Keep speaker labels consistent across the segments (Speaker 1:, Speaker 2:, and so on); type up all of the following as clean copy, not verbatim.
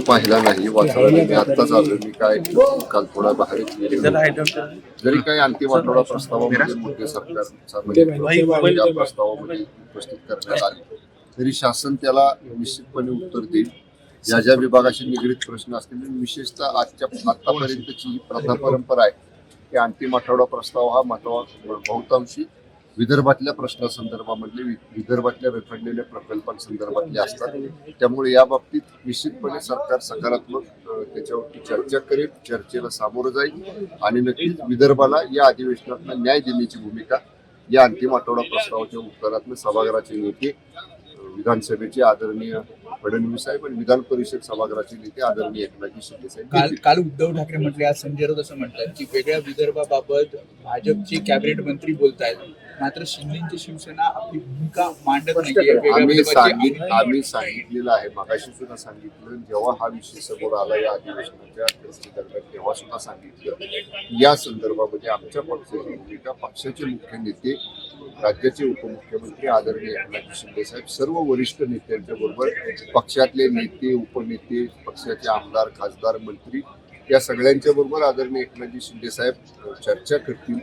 Speaker 1: पाहिला नाही वाचला मी आत्ताच आलो. मी काय काल थोडा बाहेर जरी काही अंतिम आठवडा प्रस्तावामध्ये मोठे सरकार या प्रस्तावामध्ये उपस्थित करण्यात आले तरी शासन त्याला निश्चितपणे उत्तर देईल. ज्या ज्या विभागाशी निगडीत प्रश्न असतील विशेषतः आतापर्यंतची ही प्रथा परंपरा आहे की अंतिम आठवडा प्रस्ताव हा बहुतांशी विदर्भातल्या प्रश्नासंदर्भामधले विदर्भातल्या रखडलेल्या प्रकल्पांसंदर्भातले असतात. त्यामुळे या बाबतीत निश्चितपणे सरकार सकारात्मक त्याच्यावरती चर्चा करेल, चर्चेला सामोरं जाईल आणि नक्कीच विदर्भाला या अधिवेशनात न्याय देण्याची भूमिका या अंतिम आठवडा प्रस्तावाच्या उत्तरातून सभागृहाचे नेते विधानसभेचे आदरणीय फडणवीस साहेब आणि विधान परिषद सभागृहाचे नेते आदरणीय एकनाथ शिंदे साहेब.
Speaker 2: काल उद्धव ठाकरे म्हटले, आज संजय राऊत असं म्हणतात की वेगळ्या विदर्भाबाबत भाजपचे कॅबिनेट मंत्री बोलतायत, मात्र शिंदेची शिवसेना आपली भूमिका मांडत नाही.
Speaker 1: आम्ही सांगितलेलं आहे, मगाशी सुद्धा सांगितलं, जेव्हा हा विषय समोर आला या अधिवेशनाच्या दरम्यान तेव्हा सुद्धा सांगितलं या संदर्भामध्ये आमच्या पक्षाची भूमिका, पक्षाचे मुख्य नेते, राज्याचे उपमुख्यमंत्री आदरणीय एकनाथ शिंदे साहेब, सर्व वरिष्ठ नेत्यांच्या बरोबर पक्षातले नेते, उपनेते, पक्षाचे आमदार, खासदार, मंत्री या सगळ्यांच्या बरोबर आदरणीय एकनाथजी शिंदे साहेब चर्चा करतील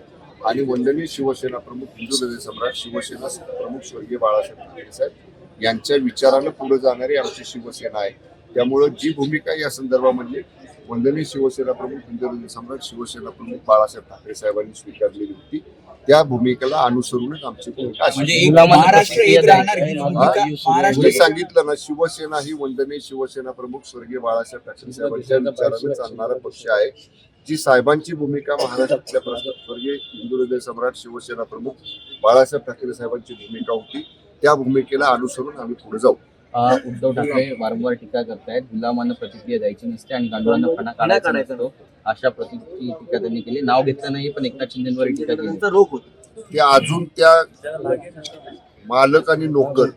Speaker 1: आणि वंदनीय शिवसेना प्रमुख हिंदू हृदय सम्राट शिवसेना प्रमुख स्वर्गीय बाळासाहेब ठाकरे साहेब यांच्या विचारानं पुढे जाणारी आमची शिवसेना आहे. त्यामुळं जी भूमिका या संदर्भामध्ये वंदनीय शिवसेना प्रमुख हिंदू हृदय सम्राट शिवसेना प्रमुख बाळासाहेब ठाकरे साहेबांनी स्वीकारलेली होती त्या भूमिकेला अनुसरूनच आमची भूमिका मी सांगितलं ना, शिवसेना ही वंदनीय शिवसेना प्रमुख स्वर्गीय बाळासाहेब ठाकरे साहेबांच्या विचारानं चालणारा पक्ष आहे. जी साहेबांची भूमिका महाराष्ट्रातल्या स्वर्गीय हिंदू हृदय सम्राट शिवसेना प्रमुख बाळासाहेब ठाकरे साहेबांची भूमिका होती त्या भूमिकेला अनुसरून आम्ही पुढे जाऊ.
Speaker 3: उद्धव ठाकरे वारंवार टीका करतायत, गुलामांना प्रतिक्रिया द्यायची नसते आणि गांडुळांना फणा काढायचा नसतो, अशा प्रतिक्रिया टीका त्यांनी केली. नाव घेतलं नाही पण एकनाथ शिंदेवर टीका केली.
Speaker 1: ते अजून त्या मालक आणि नोकर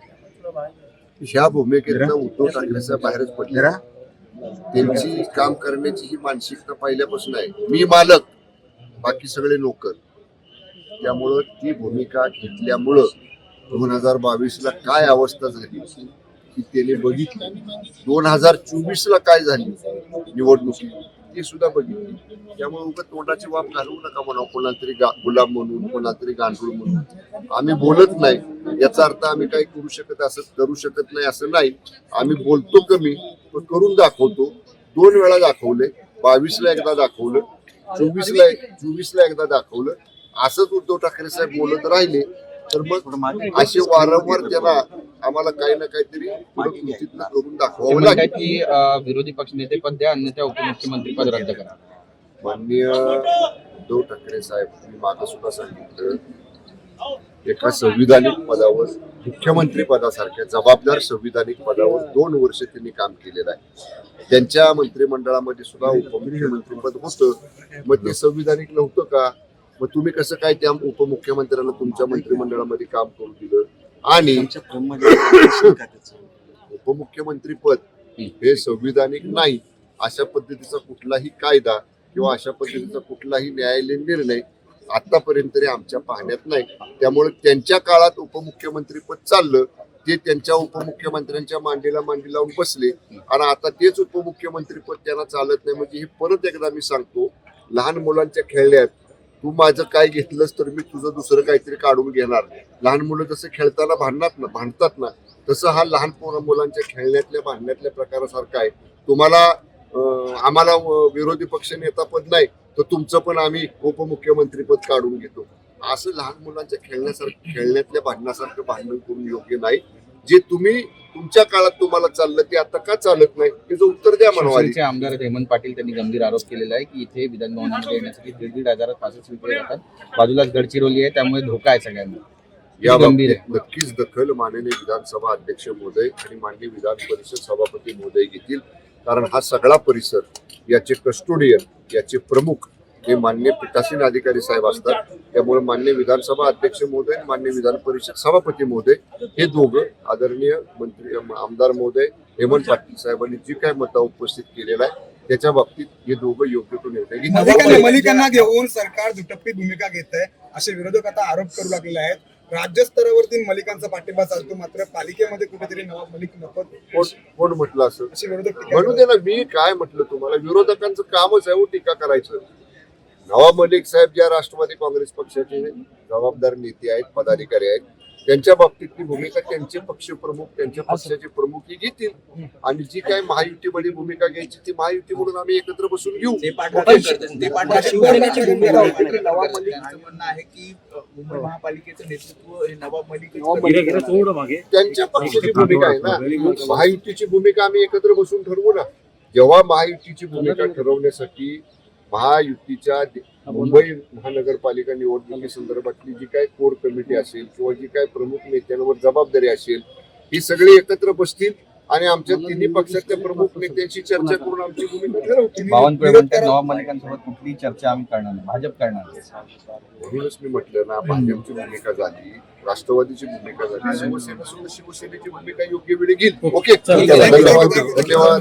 Speaker 1: ह्या भूमिकेतनं उद्धव ठाकरे साहेब बाहेरच पडले. त्यांची काम करण्याची ही मानसिकता पहिल्यापासून आहे. मी मालक, बाकी सगळे नोकर. त्यामुळं ती भूमिका घेतल्यामुळं 2022ला काय अवस्था झाली की त्याने बघितली. 2024ला काय झाली निवडणुकी ती सुद्धा बघितली. त्यामुळे उगाच तोंडाची वाफ घालवू नका म्हणा, कोणाला तरी गुलाम म्हणून, कोणाला तरी गांडूळ म्हणून. आम्ही बोलत नाही याचा अर्थ आम्ही काही करू शकत नाही असं नाही. आम्ही बोलतो कमी पण करून दाखवतो. 2 वेळा दाखवले, 22ला एकदा दाखवलं, 24ला एकदा दाखवलं. असंच उद्धव ठाकरे साहेब बोलत राहिले तर मग असे वारंवार त्यांना आम्हाला काही ना काहीतरी करून दाखवावं लागेल
Speaker 3: की विरोधी पक्षनेते पद द्या, अन्यथा उपमुख्यमंत्री पद रद्द करा.
Speaker 1: माननीय उद्धव ठाकरे साहेब मी मागे सुद्धा सांगितलं, एका संविधानिक पदावर, मुख्यमंत्री पदासारख्या जबाबदार संविधानिक पदावर 2 वर्ष त्यांनी काम केलेलं आहे. त्यांच्या मंत्रिमंडळामध्ये सुद्धा उपमुख्यमंत्री पद होतं. मग ते संविधानिक नव्हतं का? मग तुम्ही कसं काय त्या उपमुख्यमंत्र्यांना तुमच्या मंत्रिमंडळामध्ये काम करू दिलं? आणि उपमुख्यमंत्री पद हे संविधानिक नाही अशा पद्धतीचा कुठलाही कायदा किंवा अशा पद्धतीचा कुठलाही न्यायालयीन निर्णय आतापर्यंत तरी आमच्या पाहण्यात नाही. त्यामुळे त्यांच्या काळात उपमुख्यमंत्री पद चाललं, ते त्यांच्या उपमुख्यमंत्र्यांच्या मांडीला मांडी लावून बसले आणि आता तेच उपमुख्यमंत्री पद त्यांना चालत नाही. म्हणजे हे परत एकदा मी सांगतो, लहान मुलांच्या खेळण्यात तू माझं काय घेतलंस तर मी तुझं दुसरं काहीतरी काढून घेणार. लहान मुलं जसं खेळताना भांडतात ना तसं हा लहान मुलांच्या खेळण्यातल्या भांडण्यातल्या प्रकारासारखा आहे. आम्हाला विरोधी पक्ष नेता पद नाही तर तुमचं पण आम्ही उपमुख्यमंत्री पद काढून घेतो. असं लहान मुलांच्या खेळण्यातल्या भांडणासारखं भांडण करून योग्य नाही. जे तुमच्या काळात तुम्हाला चाललं ते आता का चालत नाही त्याचं उत्तर द्या म्हणा.
Speaker 3: आमदार हेमंत पाटील त्यांनी गंभीर आरोप केलेला आहे की इथे विधान भवनामध्ये येण्यासाठी 1,500 पास स्वीकारले जातात. बाजूलाच गडचिरोली आहे, त्यामुळे धोका आहे सगळ्यांना.
Speaker 1: या बाबतीत नक्कीच दखल माननीय विधानसभा अध्यक्ष महोदय आणि माननीय विधान परिषद सभापती महोदय घेतील. कारण हा सगळा परिसर, याचे कस्टोडियन, याचे प्रमुख हे मान्य पीठासीन अधिकारी साहेब असतात. त्यामुळे मान्य विधानसभा अध्यक्ष महोदय आणि मान्य विधान परिषद सभापती महोदय हे दोघं आदरणीय मंत्री आमदार महोदय हेमंत पाटील साहेबांनी जी काय मतं उपस्थित केलेला आहे त्याच्या बाबतीत हे दोघं योग्य तो निर्णय
Speaker 2: घेतील. मलिकांना घेऊन सरकार दुटप्पी भूमिका घेत आहे असे विरोधक आता आरोप करू लागलेले आहेत.
Speaker 4: राज्य स्तरावरती मलिकांचा पाठिंबा चालतो, मात्र पालिकेमध्ये कुठेतरी नवाब मलिक नको
Speaker 1: कोण म्हटलं असं?
Speaker 4: अशी विरोधक टीका
Speaker 1: म्हणू दे ना, मी काय म्हटलं तुम्हाला? विरोधकांचं कामच आहे हो टीका करायचं. नवाब मलिक साहेब ज्या राष्ट्रवादी काँग्रेस पक्षाचे जबाबदार नेते आहेत, पदाधिकारी आहेत, त्यांच्या बाबतीतली भूमिका त्यांचे पक्षप्रमुख, त्यांच्या पक्षाचे प्रमुख हे घेतील आणि जी काही महायुतीमध्ये भूमिका घ्यायची ती महायुती म्हणून आम्ही एकत्र बसून घेऊ.
Speaker 2: ते पाठपुरावा करतात. ते पाठपुरावा
Speaker 4: शिवसेनेची भूमिका होती.
Speaker 2: नवाब मलिकांचं म्हणणं आहे की मुंबई महापालिकेचं नेतृत्व हे नवाब मलिक
Speaker 1: त्यांच्या पक्षाची भूमिका आहे ना. महायुतीची भूमिका आम्ही एकत्र बसून ठरवू ना. जेव्हा महायुतीची भूमिका ठरवण्यासाठी महायुतीच्या मुंबई महानगरपालिका निवडणुकी संदर्भातली जी काही कोर कमिटी असेल किंवा जी काही प्रमुख नेत्यांवर जबाबदारी असेल, ही सगळी एकत्र बसतील आणि आमच्या तिन्ही पक्षाच्या प्रमुख नेत्यांशी चर्चा करून आमची भूमिका ठरवतील.
Speaker 3: बावनकुळे म्हणतात नवाब मलिकांसोबत कुठलीही चर्चा आम्ही करणार नाही, भाजप करणार नाही.
Speaker 1: म्हणूनच मी म्हटलं ना, भाजपची भूमिका झाली, राष्ट्रवादीची भूमिका झाली, शिवसेनेची भूमिका योग्य वेळी घेईल. ओके, धन्यवाद.